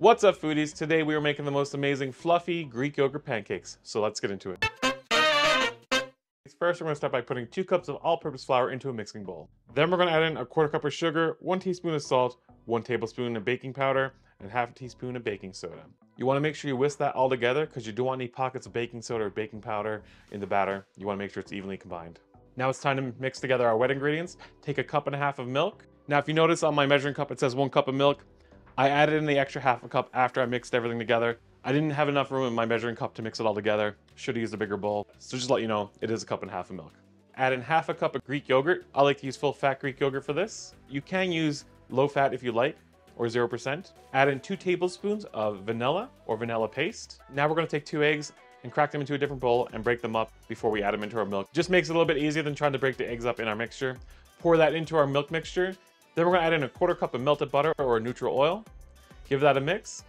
What's up, foodies? Today we are making the most amazing fluffy Greek yogurt pancakes, so let's get into it. First, we're going to start by putting 2 cups of all-purpose flour into a mixing bowl. Then we're going to add in a 1/4 cup of sugar, 1 teaspoon of salt, 1 tablespoon of baking powder, and 1/2 teaspoon of baking soda. You want to make sure you whisk that all together because you don't want any pockets of baking soda or baking powder in the batter. You want to make sure it's evenly combined. Now it's time to mix together our wet ingredients. Take a 1.5 cups of milk. Now if you notice on my measuring cup it says 1 cup of milk. I added in the extra 1/2 cup after I mixed everything together. I didn't have enough room in my measuring cup to mix it all together. Should have used a bigger bowl. So just to let you know, it is a 1.5 cups of milk. Add in 1/2 cup of Greek yogurt. I like to use full fat Greek yogurt for this. You can use low fat if you like, or 0%. Add in 2 tablespoons of vanilla or vanilla paste. Now we're going to take 2 eggs and crack them into a different bowl and break them up before we add them into our milk. Just makes it a little bit easier than trying to break the eggs up in our mixture. Pour that into our milk mixture. Then we're going to add in a 1/4 cup of melted butter or neutral oil. Give that a mix.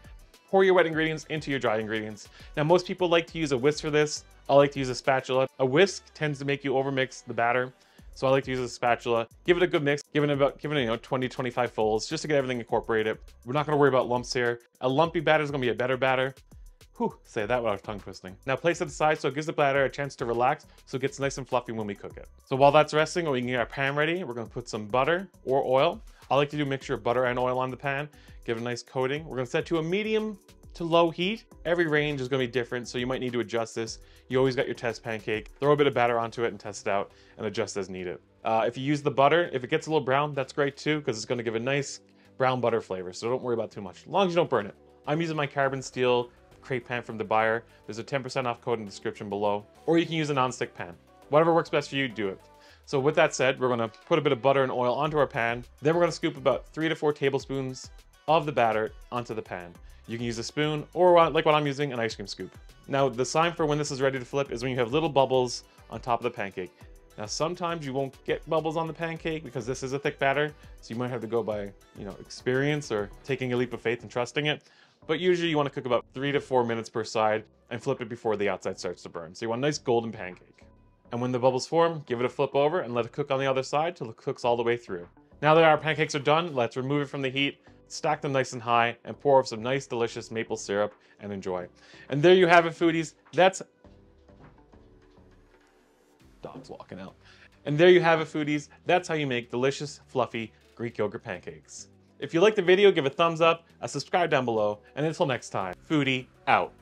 Pour your wet ingredients into your dry ingredients. Now most people like to use a whisk for this. I like to use a spatula. A whisk tends to make you overmix the batter, so I like to use a spatula. Give it a good mix, give it 20-25 folds just to get everything incorporated. We're not going to worry about lumps here. A lumpy batter is going to be a better batter. Whew, say that without tongue twisting. Now place it aside so it gives the batter a chance to relax so it gets nice and fluffy when we cook it. So while that's resting, we can get our pan ready. We're going to put some butter or oil. I like to do a mixture of butter and oil on the pan. Give it a nice coating. We're going to set to a medium to low heat. Every range is going to be different, so you might need to adjust this. You always got your test pancake. Throw a bit of batter onto it and test it out and adjust as needed. If you use the butter, if it gets a little brown, that's great too, because it's going to give a nice brown butter flavor, so don't worry about too much, as long as you don't burn it. I'm using my carbon steel crepe pan from the buyer. There's a 10% off code in the description below, or you can use a non-stick pan. Whatever works best for you, do it. So with that said, we're going to put a bit of butter and oil onto our pan. Then we're going to scoop about 3 to 4 tablespoons of the batter onto the pan. You can use a spoon or, like what I'm using, an ice cream scoop. Now the sign for when this is ready to flip is when you have little bubbles on top of the pancake. Now sometimes you won't get bubbles on the pancake because this is a thick batter, so you might have to go by experience or taking a leap of faith and trusting it. But usually you want to cook about 3 to 4 minutes per side and flip it before the outside starts to burn. So you want a nice golden pancake. And when the bubbles form, give it a flip over and let it cook on the other side till it cooks all the way through. Now that our pancakes are done, let's remove it from the heat, stack them nice and high, and pour over some nice delicious maple syrup and enjoy. And there you have it, foodies. Dog's walking out. And there you have it, foodies. That's how you make delicious, fluffy Greek yogurt pancakes. If you liked the video, give a thumbs up, a subscribe down below, and until next time, Foodie out.